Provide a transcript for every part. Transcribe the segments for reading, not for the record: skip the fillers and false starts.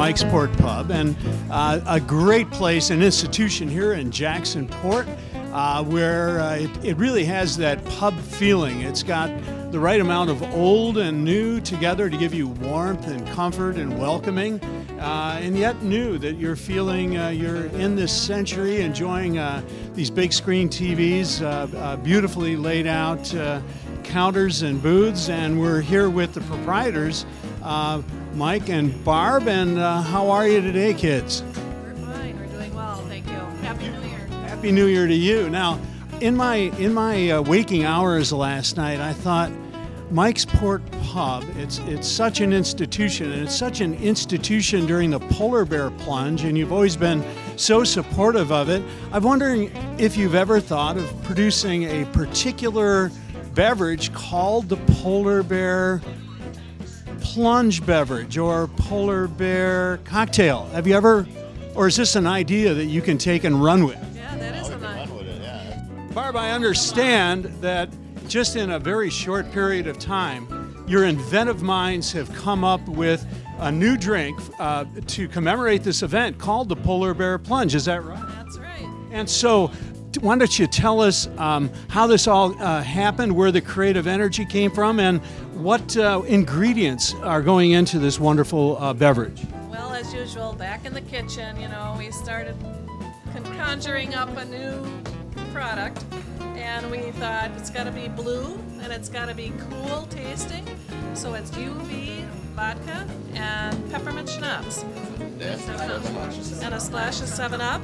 Mike's Port Pub, and a great place, an institution here in Jacksonport, where it really has that pub feeling. It's got the right amount of old and new together to give you warmth and comfort and welcoming, and yet new, that you're feeling you're in this century, enjoying these big screen TVs, beautifully laid out counters and booths. And we're here with the proprietors, Mike and Barb. And how are you today, kids? We're fine. We're doing well. Thank you. Happy New Year. Happy New Year to you. Now, in my waking hours last night, I thought, Mike's Port Pub, it's such an institution, and it's such an institution during the Polar Bear Plunge, and you've always been so supportive of it. I'm wondering if you've ever thought of producing a particular beverage called the Polar Bear Plunge beverage or Polar Bear cocktail. Have you ever, or is this an idea that you can take and run with? Yeah, that is a nice. Barb, I understand that just in a very short period of time, your inventive minds have come up with a new drink to commemorate this event called the Polar Bear Plunge. Is that right? That's right. And so, why don't you tell us how this all happened, where the creative energy came from, and what ingredients are going into this wonderful beverage? Well, as usual, back in the kitchen, we started conjuring up a new product, and we thought it's got to be blue and it's got to be cool tasting. So it's UV vodka and peppermint schnapps. And a splash of 7-Up.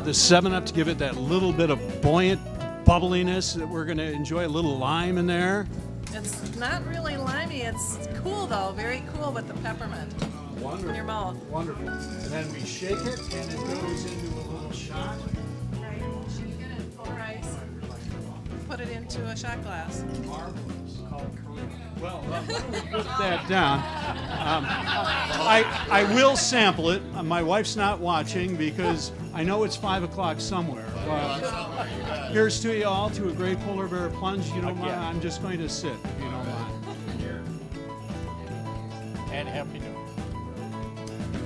The 7-Up to give it that little bit of buoyant bubbliness that we're going to enjoy, a little lime in there. It's not really limey, it's cool though, very cool with the peppermint. Wonderful. In your mouth. Wonderful. And then we shake it and it goes into a little shot. Right, shake it and pour ice and put it into a shot glass. Marvelous. Well, let me put that down. I will sample it. My wife's not watching because I know it's 5 o'clock somewhere. Here's to you all, to a great Polar Bear Plunge. You don't mind? I'm just going to sit, if you don't mind. And Happy New Year.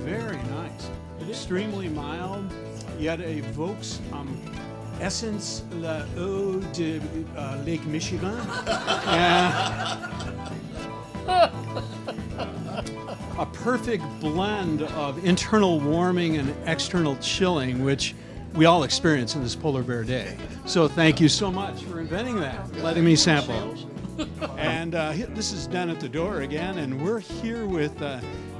Very nice. Extremely mild, yet evokes essence la eau de Lake Michigan. A perfect blend of internal warming and external chilling, which we all experience in this Polar Bear Day. So thank you so much for inventing that, letting me sample. And this is done at the door again, and we're here with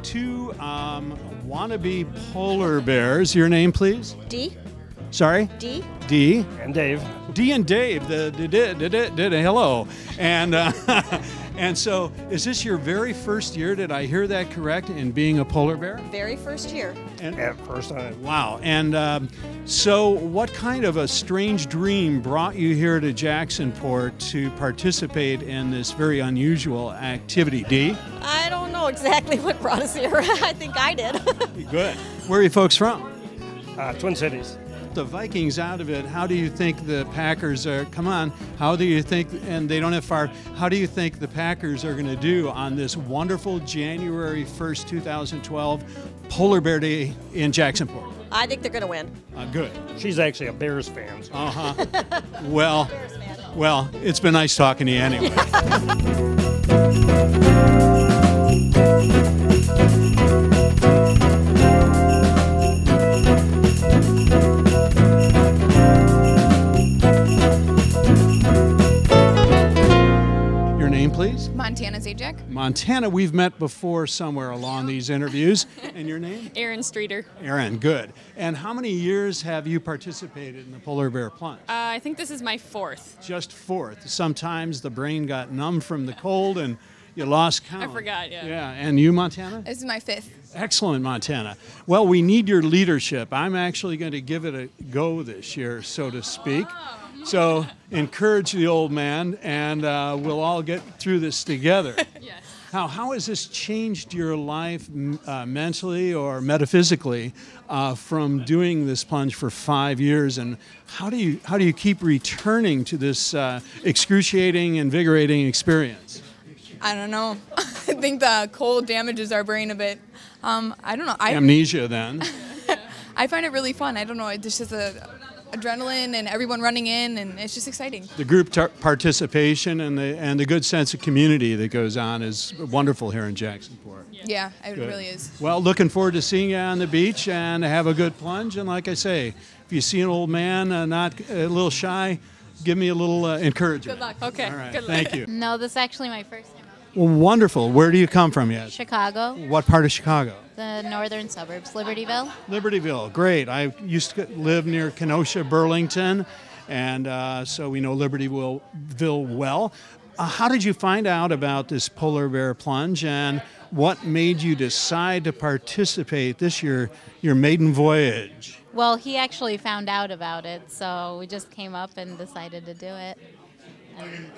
two wannabe polar bears. Your name, please? D. Sorry? D. D. And Dave. D and Dave. Hello. And so, is this your very first year? Did I hear that correct? In being a polar bear? Very first year. And, At first time. wow. And so, what kind of a strange dream brought you here to Jacksonport to participate in this very unusual activity? D. I don't know exactly what brought us here. I think I did. Good. Where are you folks from? Twin Cities. The Vikings out of it, how do you think the Packers are, come on, how do you think, and they don't have far, how do you think the Packers are going to do on this wonderful January 1st, 2012 Polar Bear Day in Jacksonport? I think they're going to win. Good. She's actually a Bears fan. So. Uh-huh. Well, it's been nice talking to you anyway. Please? Montana Zajac. Montana, we've met before somewhere along these interviews. And your name? Aaron Streeter. Aaron, good. And how many years have you participated in the Polar Bear Plunge? I think this is my 4th. Just 4th. Sometimes the brain got numb from the cold and you lost count. I forgot, yeah. Yeah, and you, Montana? This is my 5th. Excellent, Montana. Well, we need your leadership. I'm actually going to give it a go this year, so to speak. So encourage the old man, and we'll all get through this together. Yes. How has this changed your life mentally or metaphysically from doing this plunge for 5 years? And how do you keep returning to this excruciating, invigorating experience? I don't know. I think the cold damages our brain a bit. I don't know. Amnesia then. I find it really fun. I don't know. It's just adrenaline and everyone running in, and it's just exciting. The group participation and the good sense of community that goes on is wonderful here in Jacksonport. Yeah, it really is. Well, looking forward to seeing you on the beach and have a good plunge. And like I say, if you see an old man not a little shy, give me a little encouragement. Good luck. Okay. All right. Good luck. Thank you. No, this is actually my first time. Well, wonderful. Where do you come from, yes? Chicago, What part of Chicago? the northern suburbs, Libertyville. Libertyville. Great. I used to live near Kenosha, Burlington, and so we know Libertyville well. How did you find out about this polar bear plunge, and what made you decide to participate this year, your maiden voyage? Well, he actually found out about it, so we just came up and decided to do it.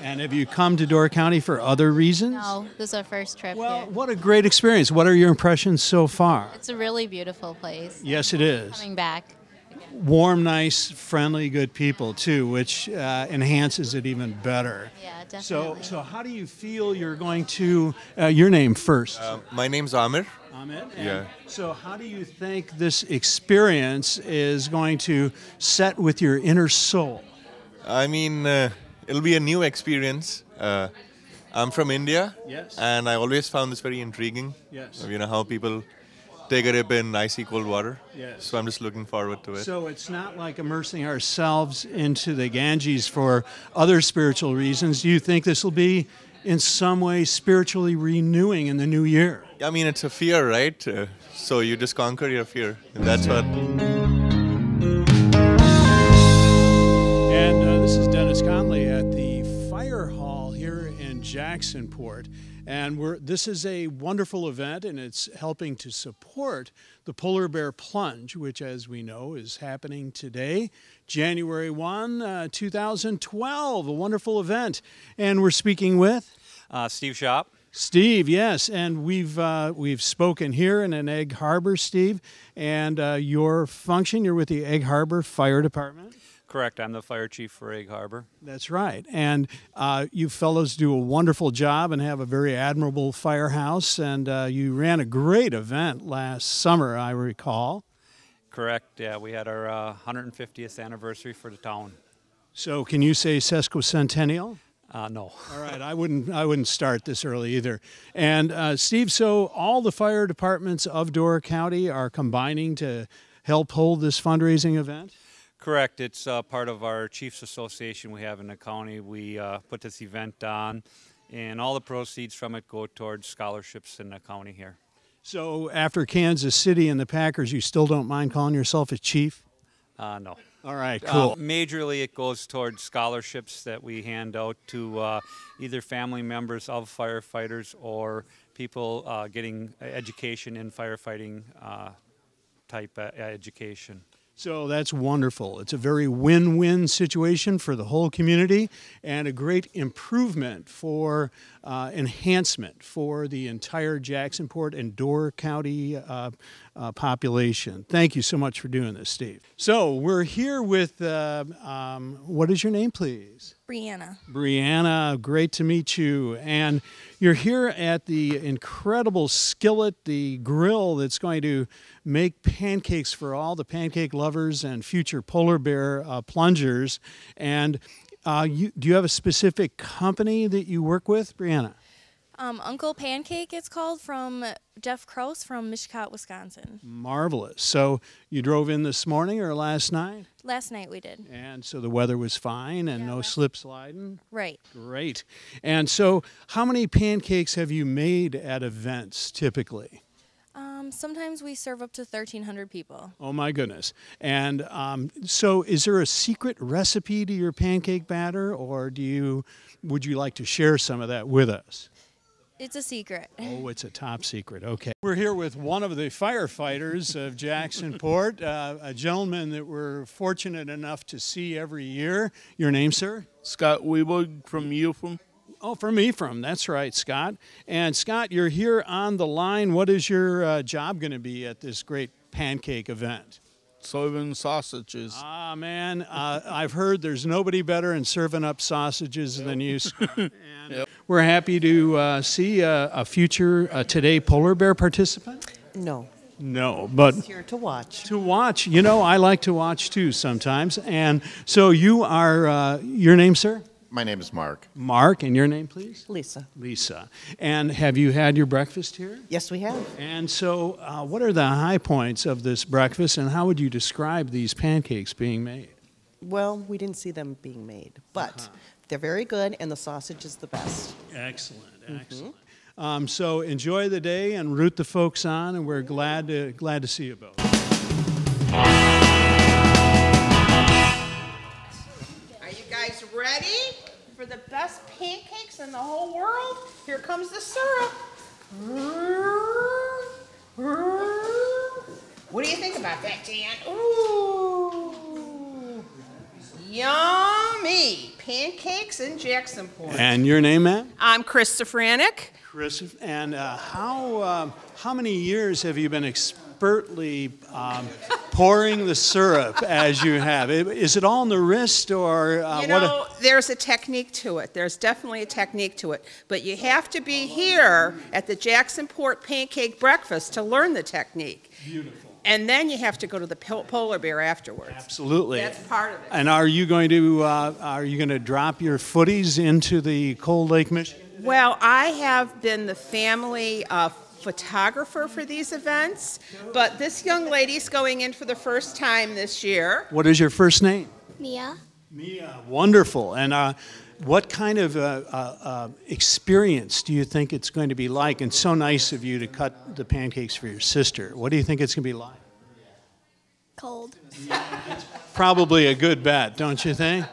And have you come to Door County for other reasons? No, this is our first trip Well, here. what a great experience. What are your impressions so far? It's a really beautiful place. Yes, it is. Coming back. Warm, nice, friendly, good people, too, which enhances it even better. Yeah, definitely. So how do you feel you're going to, your name first? My name's Amir. Ahmed? Yeah. So how do you think this experience is going to set with your inner soul? I mean, it'll be a new experience. I'm from India. Yes. And I always found this very intriguing. Yes. You know, how people take a dip in icy cold water. Yes. So I'm just looking forward to it. So it's not like immersing ourselves into the Ganges for other spiritual reasons. Do you think this will be in some way spiritually renewing in the new year? I mean, it's a fear, right? So you just conquer your fear. And that's what... And this is Dennis Connolly at the Fire Hall here in Jacksonport. And this is a wonderful event, and it's helping to support the Polar Bear Plunge, which, as we know, is happening today, January 1, 2012. A wonderful event. And we're speaking with Steve Shop. Steve, yes, and we've spoken here in Egg Harbor, Steve, and your function, you're with the Egg Harbor Fire Department. Correct. I'm the fire chief for Egg Harbor. That's right. And you fellows do a wonderful job and have a very admirable firehouse. And you ran a great event last summer, I recall. Correct. Yeah, we had our 150th anniversary for the town. So can you say sesquicentennial? No. All right. I wouldn't start this early either. And Steve, so all the fire departments of Door County are combining to help hold this fundraising event? Correct. It's part of our Chiefs Association we have in the county. We put this event on, and all the proceeds from it go towards scholarships in the county here. So after Kansas City and the Packers, you still don't mind calling yourself a chief? No. All right, cool. Majorly, it goes towards scholarships that we hand out to either family members of firefighters or people getting education in firefighting type education. So that's wonderful. It's a very win-win situation for the whole community and a great improvement for enhancement for the entire Jacksonport and Door County population. Thank you so much for doing this, Steve. So we're here with, what is your name, please? Brianna. Brianna, great to meet you. And you're here at the incredible skillet, the grill that's going to make pancakes for all the pancake lovers and future polar bear plungers. And do you have a specific company that you work with, Brianna? Uncle Pancake, it's called, from Jeff Krause from Mishicot, Wisconsin. Marvelous. So you drove in this morning or last night? Last night we did. And so the weather was fine and no slip sliding? Right. Great. And so how many pancakes have you made at events typically? Sometimes we serve up to 1,300 people. Oh my goodness. And so is there a secret recipe to your pancake batter, or would you like to share some of that with us? It's a secret. Oh, it's a top secret. Okay. We're here with one of the firefighters of Jacksonport, a gentleman that we're fortunate enough to see every year. Your name, sir? Scott Weber from Ephraim. Oh, from Ephraim. That's right, Scott. And Scott, you're here on the line. What is your job going to be at this great pancake event? Serving sausages. Ah, man, I've heard there's nobody better in serving up sausages than you, Scott. And Yep. We're happy to see a future Today Polar Bear participant. No. No, but Just here to watch. to watch. You know, I like to watch too sometimes. And so you are, your name, sir? My name is Mark. Mark, and your name, please? Lisa. Lisa. And have you had your breakfast here? Yes, we have. And so what are the high points of this breakfast, and how would you describe these pancakes being made? Well, we didn't see them being made, but they're very good, and the sausage is the best. Excellent, excellent. So enjoy the day and root the folks on, and we're glad to see you both. Are you guys ready for the best pancakes in the whole world? Here comes the syrup. What do you think about that, Dan? Ooh. Yummy. Pancakes in Jacksonport. And your name, ma'am? I'm Christopher Anick. Chris, and how many years have you been expertly pouring the syrup as you have? Is it all in the wrist, or You know, there's a technique to it. There's definitely a technique to it. But you have to be here at the Jacksonport Pancake Breakfast to learn the technique. Beautiful. And then you have to go to the Polar Bear afterwards. Absolutely. That's part of it. And are you going to drop your footies into the Cold Lake, Michigan? Well, I have been the family photographer for these events, but this young lady's going in for the first time this year. What is your first name? Mia. Mia. Wonderful. And what kind of experience do you think it's going to be like? And so nice of you to cut the pancakes for your sister. What do you think it's going to be like? Cold. Probably a good bet, don't you think?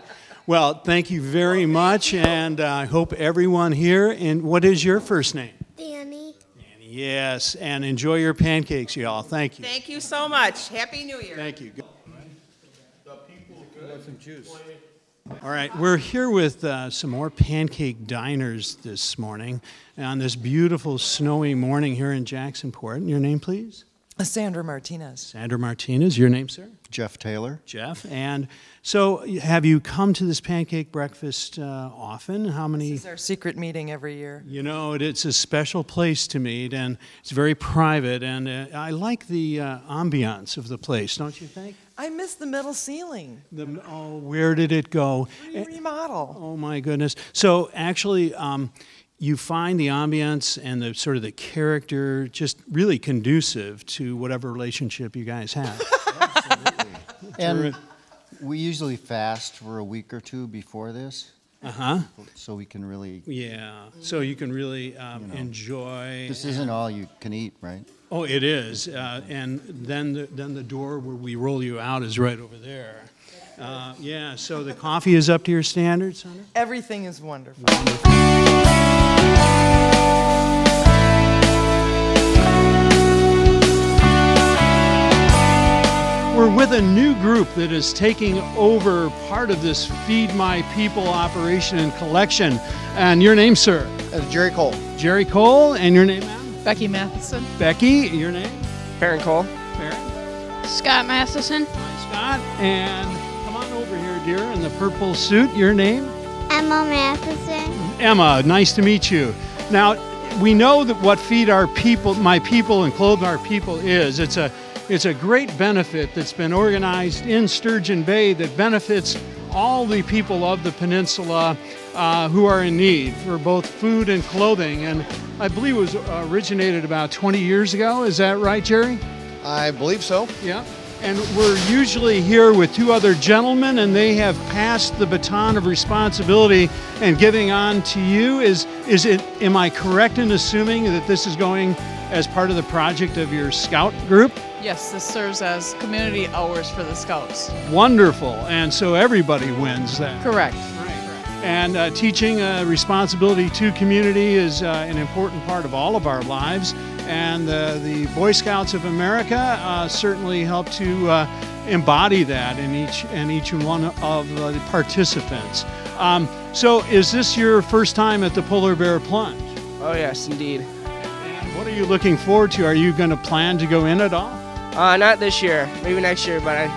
Well, thank you very much, and I hope everyone here, and what is your first name? Danny. Yes, and enjoy your pancakes, y'all. Thank you. Thank you so much. Happy New Year. Thank you. All right, we're here with some more pancake diners this morning on this beautiful snowy morning here in Jacksonport. Your name, please? Sandra Martinez. Sandra Martinez. Your name, sir? Jeff Taylor. Jeff. And so have you come to this pancake breakfast often? How many? This is our secret meeting every year. You know, it's a special place to meet, and it's very private, and I like the ambiance of the place, don't you think? I miss the middle ceiling. Where did it go? Remodel. Oh, my goodness. So actually, you find the ambiance and the sort of the character just really conducive to whatever relationship you guys have. Absolutely. And we usually fast for a week or two before this. So we can really... Yeah, so you can really enjoy... This isn't all you can eat, right? Oh, it is. And then the door where we roll you out is right over there. Yeah, so the coffee is up to your standards, Sandra? Everything is wonderful. We're with a new group that is taking over part of this Feed My People operation and collection. And your name, sir? Jerry Cole. Jerry Cole. And your name, ma'am? Becky Matheson. Becky. Your name? Perrin Cole. Perrin. Scott Matheson. Scott. And come on over here, dear, in the purple suit. Your name? Emma Matheson. Emma. Nice to meet you. Now, we know that what Feed Our People, My People, and Clothe Our People is. It's a great benefit that's been organized in Sturgeon Bay that benefits all the people of the peninsula who are in need for both food and clothing. And I believe it was originated about 20 years ago. Is that right, Jerry? I believe so. Yeah. And we're usually here with two other gentlemen, and they have passed the baton of responsibility and giving on to you. Am I correct in assuming that this is going as part of the project of your scout group? Yes, this serves as community hours for the Scouts. Wonderful. And so everybody wins that. Correct. And teaching responsibility to community is an important part of all of our lives. And the Boy Scouts of America certainly help to embody that in each one of the participants. So is this your first time at the Polar Bear Plunge? Oh yes, indeed. And what are you looking forward to? Are you going to plan to go in at all? Not this year, maybe next year, but I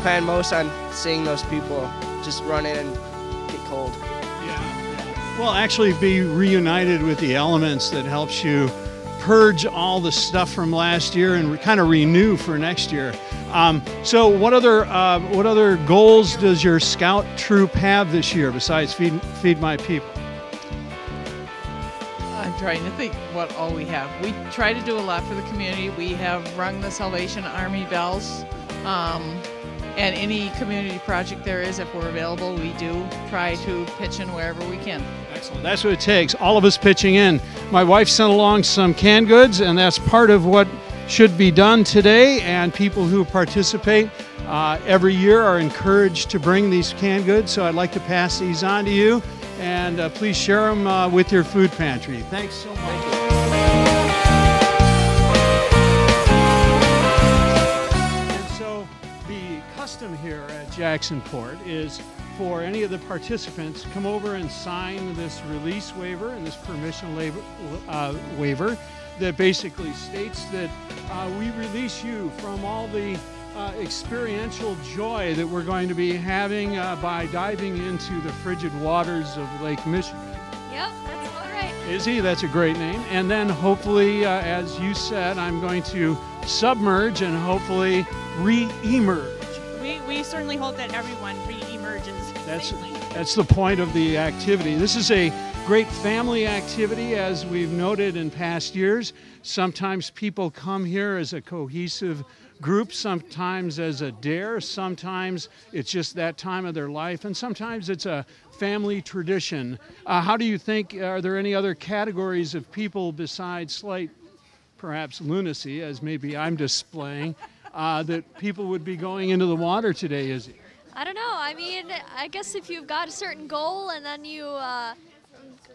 plan most on seeing those people just run in and get cold. Yeah. Well, actually be reunited with the elements that helps you purge all the stuff from last year and kind of renew for next year. So what other goals does your scout troop have this year besides feed my people? I'm trying to think what all we have. We try to do a lot for the community. We have rung the Salvation Army bells. And any community project there is, if we're available, we do try to pitch in wherever we can. Excellent. That's what it takes, all of us pitching in. My wife sent along some canned goods, and that's part of what should be done today, and people who participate every year are encouraged to bring these canned goods, so I'd like to pass these on to you, and please share them with your food pantry. Thanks so much. Here at Jacksonport is for any of the participants come over and sign this release waiver and this permission waiver that basically states that we release you from all the experiential joy that we're going to be having by diving into the frigid waters of Lake Michigan. Yep, that's about right. Izzy, that's a great name. And then hopefully, as you said, I'm going to submerge and hopefully re-emerge. We certainly hope that everyone re-emerges safely. That's the point of the activity. This is a great family activity, as we've noted in past years. Sometimes people come here as a cohesive group, sometimes as a dare, sometimes it's just that time of their life, and sometimes it's a family tradition. How do you think, are there any other categories of people besides slight, perhaps lunacy, as maybe I'm displaying, that people would be going into the water today, Izzy? I don't know. I mean, I guess if you've got a certain goal and then you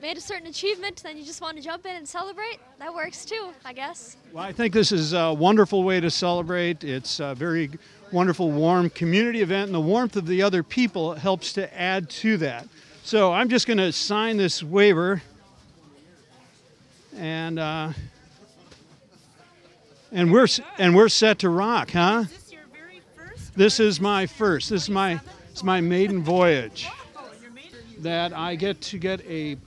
made a certain achievement, then you just want to jump in and celebrate, that works too, I guess. Well, I think this is a wonderful way to celebrate. It's a very wonderful, warm community event, and the warmth of the other people helps to add to that. So I'm just going to sign this waiver, and we're set to rock, huh? Is this your very first? This is my first. This is my maiden voyage. That I get to get a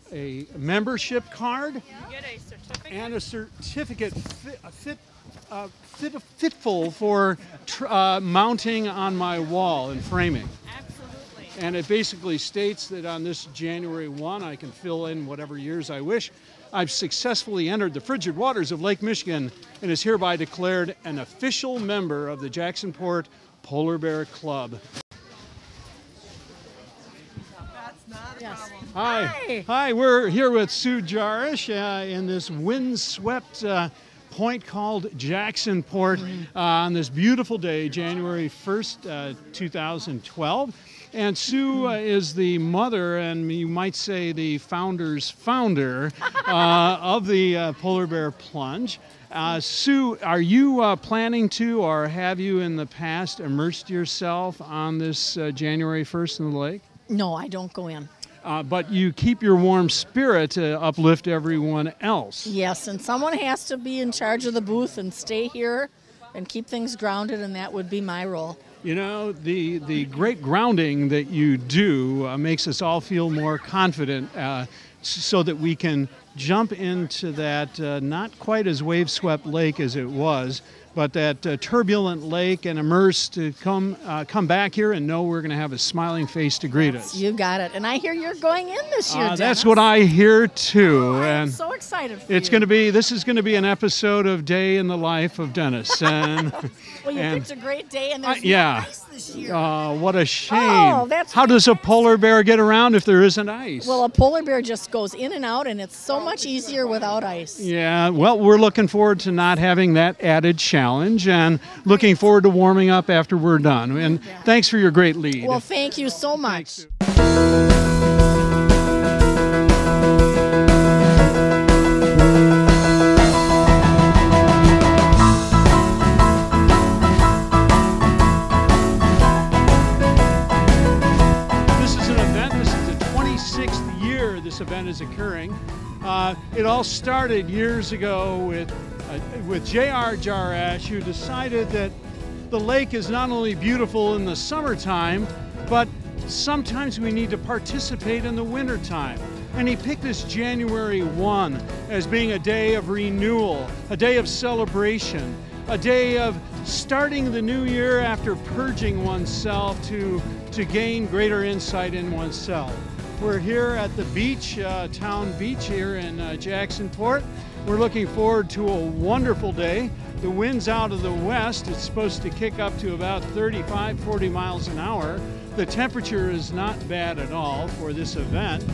membership card. You get a certificate. And a certificate fitful for mounting on my wall and framing. Absolutely. And it basically states that on this January 1, I can fill in whatever years I wish. I've successfully entered the frigid waters of Lake Michigan and is hereby declared an official member of the Jacksonport Polar Bear Club. Yes. Hi, we're here with Sue Jarish in this windswept point called Jacksonport on this beautiful day, January 1st, 2012. And Sue is the mother, and you might say the founder's founder of the Polar Bear Plunge. Sue, are you planning to, or have you in the past immersed yourself on this January 1st in the lake? No, I don't go in. But you keep your warm spirit to uplift everyone else. Yes, and someone has to be in charge of the booth and stay here and keep things grounded, and that would be my role. You know, the great grounding that you do makes us all feel more confident so that we can jump into that not quite as wave-swept lake as it was, but that turbulent lake and immerse to come back here and know we're going to have a smiling face to greet us. You got it. And I hear you're going in this year, Dennis. That's what I hear too. I'm so excited for it's you. This is going to be an episode of Day in the Life of Dennis. And well, you picked a great day, and there's yeah. no ice this year. What a shame. Oh, that's How does a polar bear get around if there isn't ice? Well, a polar bear just goes in and out, and it's so much easier without ice. Yeah, well, we're looking forward to not having that added challenge and looking forward to warming up after we're done. And thanks for your great lead. Well, thank you so much. This is an event. This is the 26th year this event is occurring. It all started years ago with J.R. Jarash, who decided that the lake is not only beautiful in the summertime, but sometimes we need to participate in the wintertime. And he picked this January 1 as being a day of renewal, a day of celebration, a day of starting the new year after purging oneself to gain greater insight in oneself. We're here at the beach, town beach here in Jacksonport. We're looking forward to a wonderful day. The wind's out of the west. It's supposed to kick up to about 35, 40 miles an hour. The temperature is not bad at all for this event.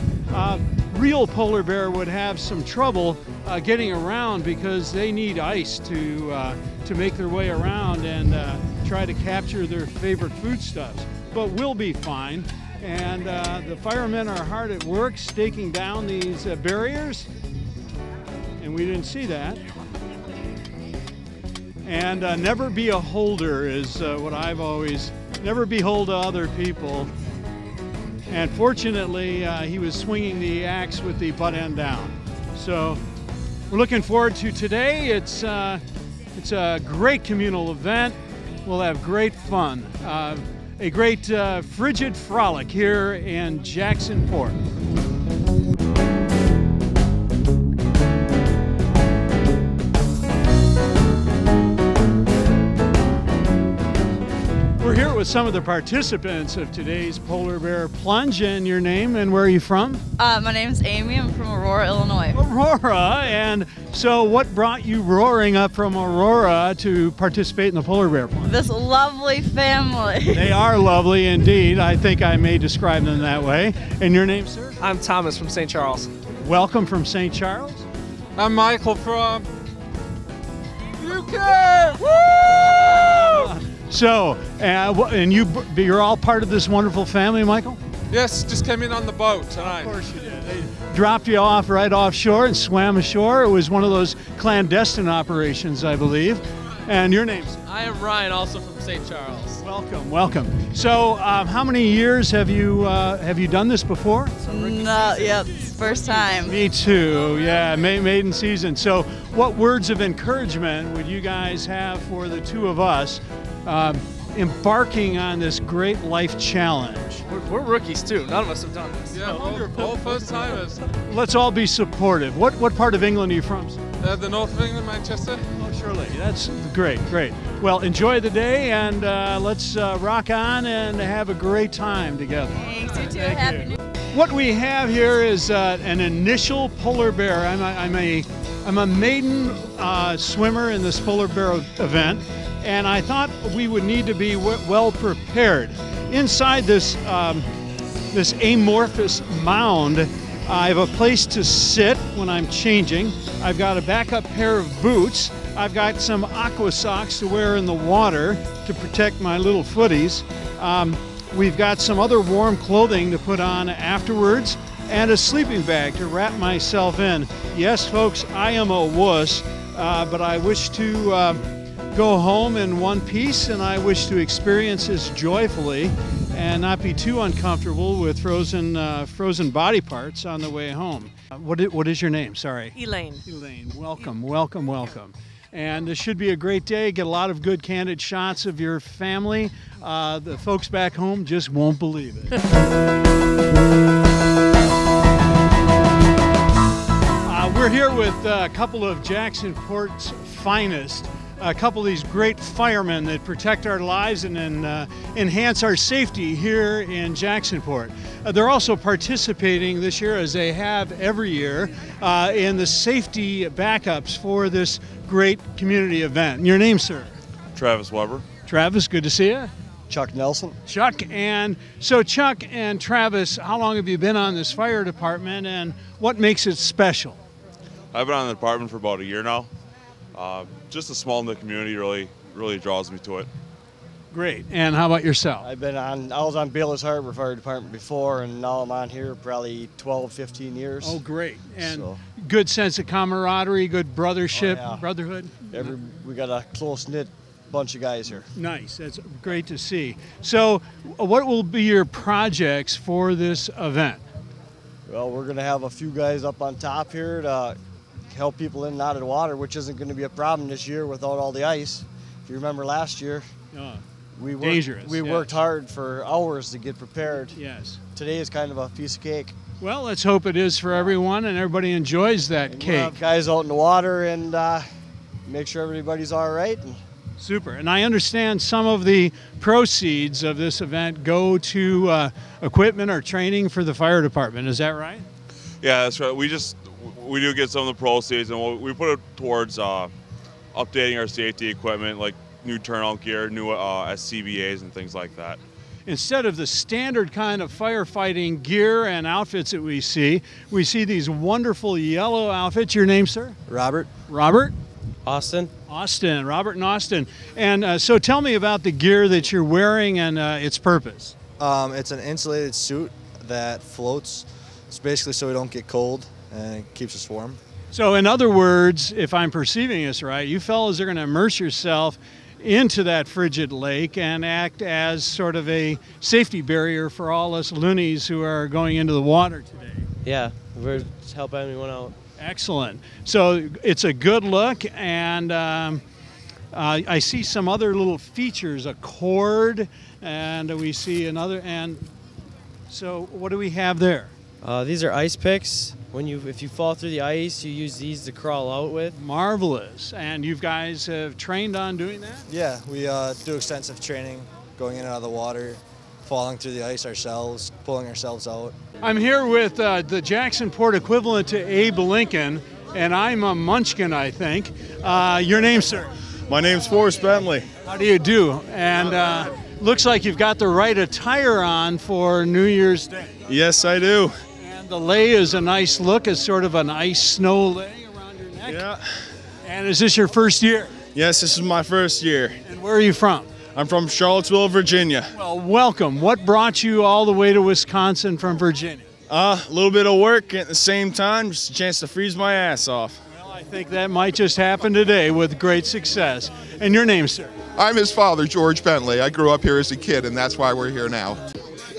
Real polar bear would have some trouble getting around because they need ice to make their way around and try to capture their favorite foodstuffs. But we'll be fine. And the firemen are hard at work staking down these barriers. And we didn't see that. And never be a holder is what I've always, never behold to other people. And fortunately, he was swinging the axe with the butt end down. So we're looking forward to today. It's a great communal event. We'll have great fun. A great frigid frolic here in Jacksonport. We're here with some of the participants of today's Polar Bear Plunge. And your name and where are you from? My name's Amy. I'm from Aurora, Illinois. Aurora. And so what brought you roaring up from Aurora to participate in the Polar Bear Plunge? This lovely family. They are lovely indeed. I think I may describe them that way. And your name, sir? I'm Thomas from St. Charles. Welcome from St. Charles. I'm Michael from UK. Woo! So, and you're all part of this wonderful family, Michael? Yes, just came in on the boat tonight. Of course you did. They dropped you off right offshore and swam ashore. It was one of those clandestine operations, I believe. And your name, sir? I am Ryan, also from St. Charles. Welcome, welcome. So, how many years have you done this before? No, yep, first time. Me too. Yeah, maiden season. So, what words of encouragement would you guys have for the two of us embarking on this great life challenge? We're rookies too. None of us have done this. Yeah, all first timers. Let's all be supportive. What part of England are you from? The north of England, Manchester. Oh, surely. That's great, great. Well, enjoy the day and let's rock on and have a great time together. Thanks, you too. Happy New Year. What we have here is an initial polar bear. I'm a maiden swimmer in this polar bear event, and I thought we would need to be well prepared. Inside this this amorphous mound, I have a place to sit when I'm changing. I've got a backup pair of boots. I've got some aqua socks to wear in the water to protect my little footies. We've got some other warm clothing to put on afterwards and a sleeping bag to wrap myself in. Yes, folks, I am a wuss, but I wish to go home in one piece, and I wish to experience this joyfully and not be too uncomfortable with frozen body parts on the way home. What is your name? Sorry. Elaine. Elaine, welcome, welcome, welcome. And this should be a great day. Get a lot of good, candid shots of your family. The folks back home just won't believe it. We're here with a couple of Jacksonport's finest. A couple of these great firemen that protect our lives and enhance our safety here in Jacksonport. They're also participating this year, as they have every year, in the safety backups for this great community event. And your name, sir? Travis Weber. Travis, good to see you. Chuck Nelson. Chuck, and so Chuck and Travis, how long have you been on this fire department, and what makes it special? I've been on the department for about a year now. Just a small knit community really draws me to it. Great. And how about yourself? I was on Baylor's Harbor Fire Department before, and now I'm on here probably 12, 15 years. Oh, great. And good sense of camaraderie, good brothership, brotherhood? We got a close-knit bunch of guys here. Nice. That's great to see. So what will be your projects for this event? Well, we're going to have a few guys up on top here to help people in and out of the water, which isn't going to be a problem this year without all the ice. If you remember last year, we worked hard for hours to get prepared. Yes. Today is kind of a piece of cake. Well, let's hope it is for everyone and everybody enjoys that We'll cake. have guys out in the water and make sure everybody's all right. Super. And I understand some of the proceeds of this event go to equipment or training for the fire department. Is that right? Yeah, that's right. We do get some of the proceeds, and we put it towards updating our safety equipment, like new turnout gear, new SCBAs, and things like that. Instead of the standard kind of firefighting gear and outfits that we see these wonderful yellow outfits. Your name, sir? Robert. Robert? Austin. Austin, Robert and Austin. And so tell me about the gear that you're wearing and its purpose. It's an insulated suit that floats. It's basically so we don't get cold and it keeps us warm. So in other words, if I'm perceiving this right, you fellas are going to immerse yourself into that frigid lake and act as sort of a safety barrier for all us loonies who are going into the water today. Yeah, we're just helping everyone out. Excellent. So it's a good look, and I see some other little features, a cord, and we see another. And so what do we have there? These are ice picks. If you fall through the ice, you use these to crawl out with. Marvelous. And you guys have trained on doing that? Yeah, we do extensive training, going in and out of the water, falling through the ice ourselves, pulling ourselves out. I'm here with the Jacksonport equivalent to Abe Lincoln, and I'm a munchkin, I think. Your name, sir? My name's Forrest Bentley. How do you do? And looks like you've got the right attire on for New Year's Day. Yes, I do. And the lei is a nice look. It's sort of an ice snow lei around your neck. Yeah. And is this your first year? Yes, this is my first year. And where are you from? I'm from Charlottesville, Virginia. Well, welcome. What brought you all the way to Wisconsin from Virginia? A little bit of work at the same time, just a chance to freeze my ass off. Well, I think that might just happen today with great success. And your name, sir? I'm his father, George Bentley. I grew up here as a kid, and that's why we're here now.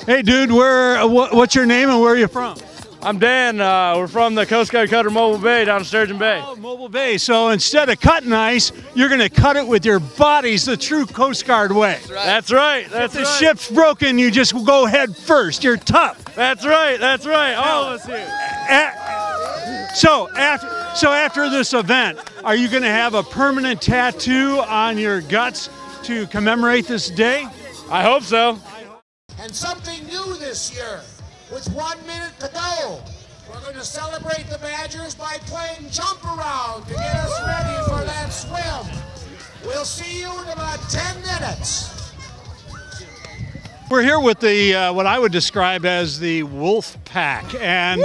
Hey, dude, what's your name and where are you from? I'm Dan. We're from the Coast Guard Cutter Mobile Bay down in Sturgeon Bay. Oh, Mobile Bay. So instead of cutting ice, you're going to cut it with your bodies the true Coast Guard way. That's right. If the ship's broken, you just go head first. You're tough. That's right. That's right. All of us here. So after this event, are you going to have a permanent tattoo on your guts to commemorate this day? I hope so. And something new this year. With 1 minute to go, we're going to celebrate the Badgers by playing jump around to get us ready for that swim. We'll see you in about 10 minutes. We're here with the what I would describe as the Wolf Pack, and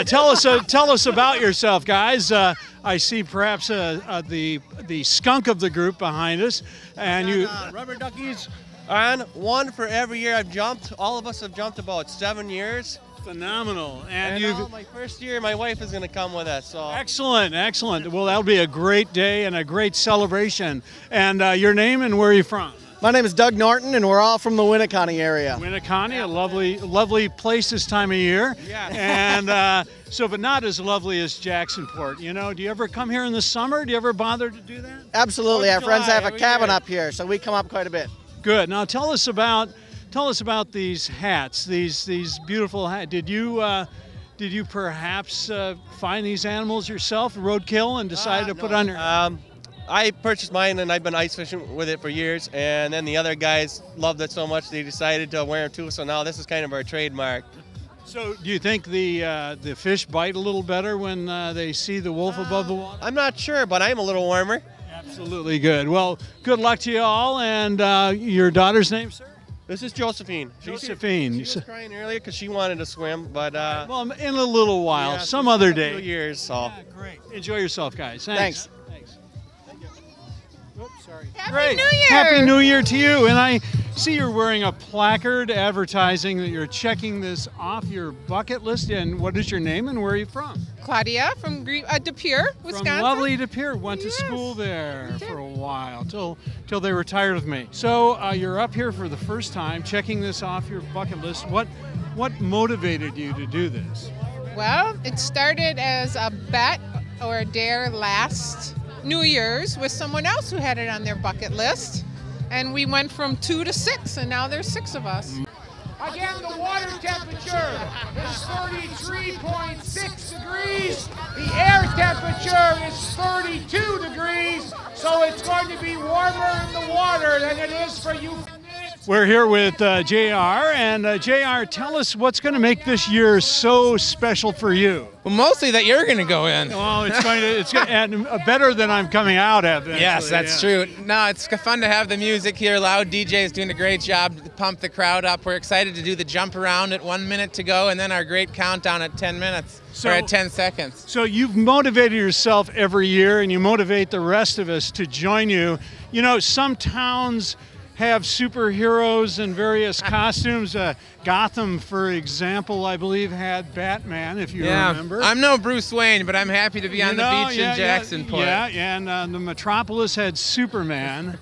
tell us about yourself, guys. I see perhaps the skunk of the group behind us, and you rubber duckies. And one for every year I've jumped. All of us have jumped about 7 years. Phenomenal. And my first year, my wife is going to come with us. So excellent, excellent. Well, that'll be a great day and a great celebration. And your name and where are you from? My name is Doug Norton, and we're all from the Winneconne area. Winneconne, a lovely place this time of year. Yeah. And but not as lovely as Jacksonport. You know, do you ever come here in the summer? Do you ever bother to do that? Absolutely. Our friends have a cabin up here, so we come up quite a bit. Good. Now tell us about these hats. These beautiful hats. Did you perhaps find these animals yourself, roadkill, and decide to put on your? I purchased mine, and I've been ice fishing with it for years. And then the other guys loved it so much they decided to wear them too. So now this is kind of our trademark. So do you think the fish bite a little better when they see the wolf above the water? I'm not sure, but I'm a little warmer. Absolutely good. Well, good luck to you all. And your daughter's name, sir? This is Josephine. Josephine. She was crying earlier because she wanted to swim, but well, in a little while, yeah, some other day. 2 years. So. Yeah, great. Enjoy yourself, guys. Thanks. Oops, sorry. Happy New Year! Happy New Year to you. And I see you're wearing a placard advertising that you're checking this off your bucket list. And what is your name and where are you from? Claudia from De Pere, Wisconsin. From lovely De Pere. Went to school there for a while till they retired with me. So you're up here for the first time, checking this off your bucket list. What motivated you to do this? Well, it started as a bet or a dare last New Year's with someone else who had it on their bucket list. And we went from 2 to 6, and now there's 6 of us. Again, the water temperature is 33.6 degrees. The air temperature is 32 degrees. So it's going to be warmer in the water than it is for you. We're here with JR, and JR, tell us what's going to make this year so special for you. Well, mostly that you're going to go in. Oh, it's and better than I'm coming out at. Yes, that's true. No, it's fun to have the music here. Loud DJ is doing a great job to pump the crowd up. We're excited to do the jump around at 1 minute to go, and then our great countdown at 10 minutes, or at 10 seconds. So you've motivated yourself every year, and you motivate the rest of us to join you. You know, some towns have superheroes in various costumes. Gotham, for example, I believe had Batman, if you remember. I'm no Bruce Wayne, but I'm happy to be on the beach in Jacksonport. Yeah, and the Metropolis had Superman.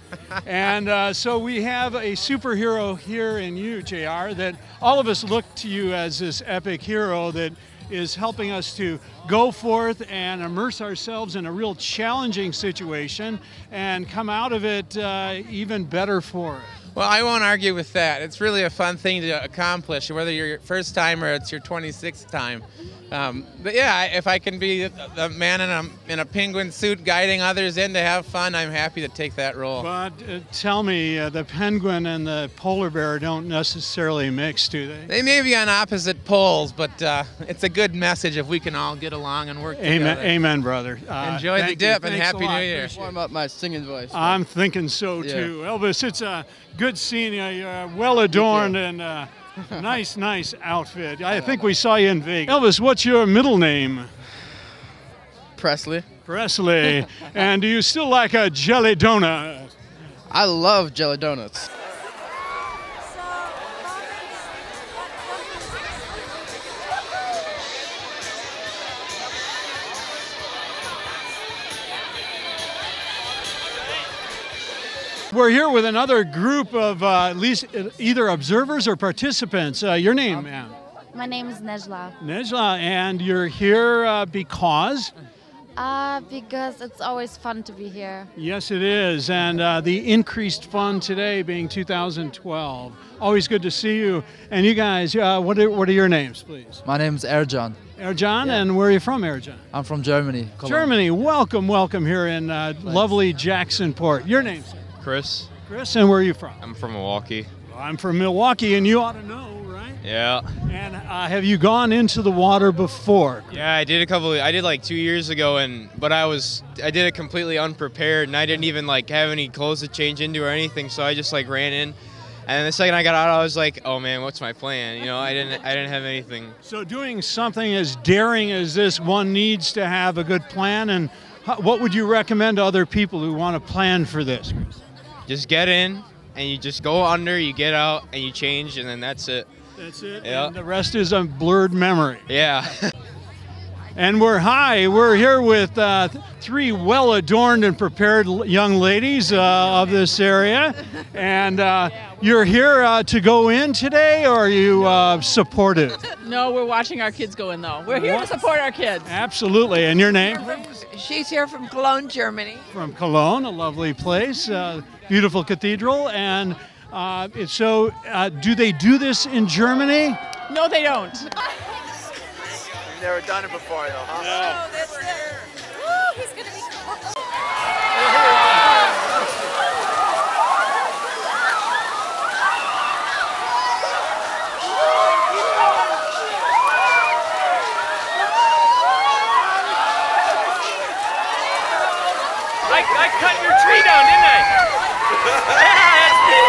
And so we have a superhero here in you, JR, that all of us look to you as this epic hero that is helping us to go forth and immerse ourselves in a real challenging situation and come out of it even better for it. Well, I won't argue with that. It's really a fun thing to accomplish, whether you're your first time or it's your 26th time. But yeah, if I can be the man in a penguin suit guiding others in to have fun, I'm happy to take that role. But tell me, the penguin and the polar bear don't necessarily mix, do they? They may be on opposite poles, but it's a good message if we can all get along and work together. Amen, brother. Enjoy the dip and Happy New Year. Warm up my singing voice. I'm thinking so too. Elvis, it's good seeing you. You're well adorned and nice outfit. I think we saw you in Vegas. Elvis, what's your middle name? Presley. Presley. And do you still like a jelly donut? I love jelly donuts. We're here with another group of at least either observers or participants. Your name, ma'am? My name is Nejla. Nejla, and you're here because? Because it's always fun to be here. Yes, it is. And the increased fun today being 2012. Always good to see you. And you guys, what are your names, please? My name's Ercan. Ercan, and where are you from, Ercan? I'm from Germany. Cologne. Germany. Welcome here in lovely Jacksonport. Your name, sir? Chris. Chris, and where are you from? I'm from Milwaukee. Well, I'm from Milwaukee, and you ought to know, right? Yeah. And have you gone into the water before? Yeah, I did I did like 2 years ago, but I did it completely unprepared, and I didn't even like have any clothes to change into or anything, so I just like ran in. And the second I got out, I was like, "Oh man, what's my plan?" You know, I didn't have anything. So doing something as daring as this, one needs to have a good plan. And what would you recommend to other people who want to plan for this? Just get in, and you just go under, you get out, and you change, and then that's it. That's it. Yeah. And the rest is a blurred memory. Yeah. And we're here with three well-adorned and prepared young ladies of this area. And you're here to go in today, or are you supportive? No, we're watching our kids go in, though. We're here to support our kids. Absolutely. And your name? She's here from Cologne, Germany. From Cologne, a lovely place, beautiful cathedral. And so do they do this in Germany? No, they don't. You've never done it before, though, huh? No, that's it. Woo, he's going to be cool. I cut your tree down, didn't I? Yeah, that's me.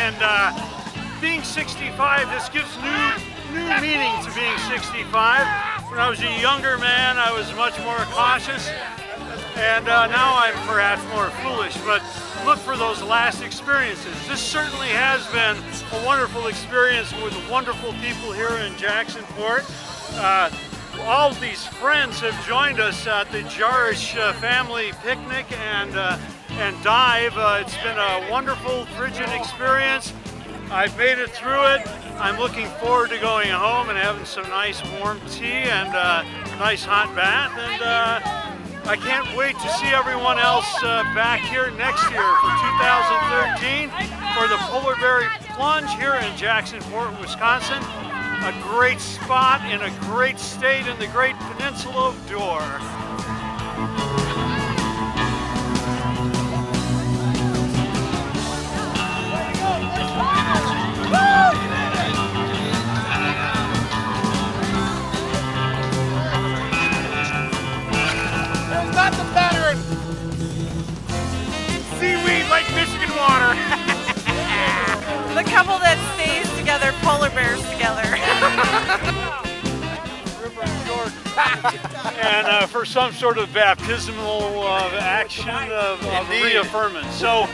and being 65, this gives new meaning to being 65. When I was a younger man, I was much more cautious, and now I'm perhaps more foolish, but look for those last experiences. This certainly has been a wonderful experience with wonderful people here in Jacksonport. All of these friends have joined us at the Jarish family picnic and dive. It's been a wonderful, frigid experience. I've made it through it. I'm looking forward to going home and having some nice warm tea and a nice hot bath. And I can't wait to see everyone else back here next year for 2013 for the Polar Bear Plunge here in Jacksonport, Wisconsin. A great spot in a great state in the great peninsula of Dorr. There's nothing better than seaweed like Michigan water. The couple that stays together, polar bears together. And for some sort of baptismal action of reaffirmance. So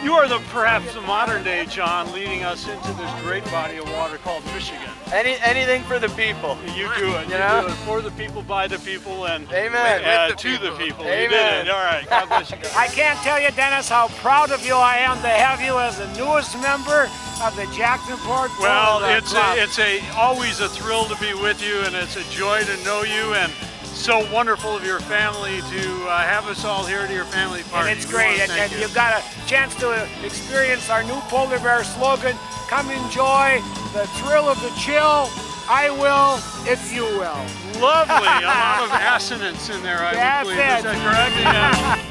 you are perhaps the modern day John leading us into this great body of water called Michigan. Anything for the people. You do it. You do it for the people, by the people, and Amen. to the people. Amen. You did it. All right. God bless you guys. I can't tell you, Dennis, how proud of you I am to have you as the newest member of the Jacksonport Polar Well, Bear Club. it's always a thrill to be with you, and it's a joy to know you, and so wonderful of your family to have us all here to your family party. And it's great, and you've got a chance to experience our new Polar Bear slogan, come enjoy the thrill of the chill. I will if you will. Lovely, a lot of assonance in there, I would believe. Is that correct? Yeah.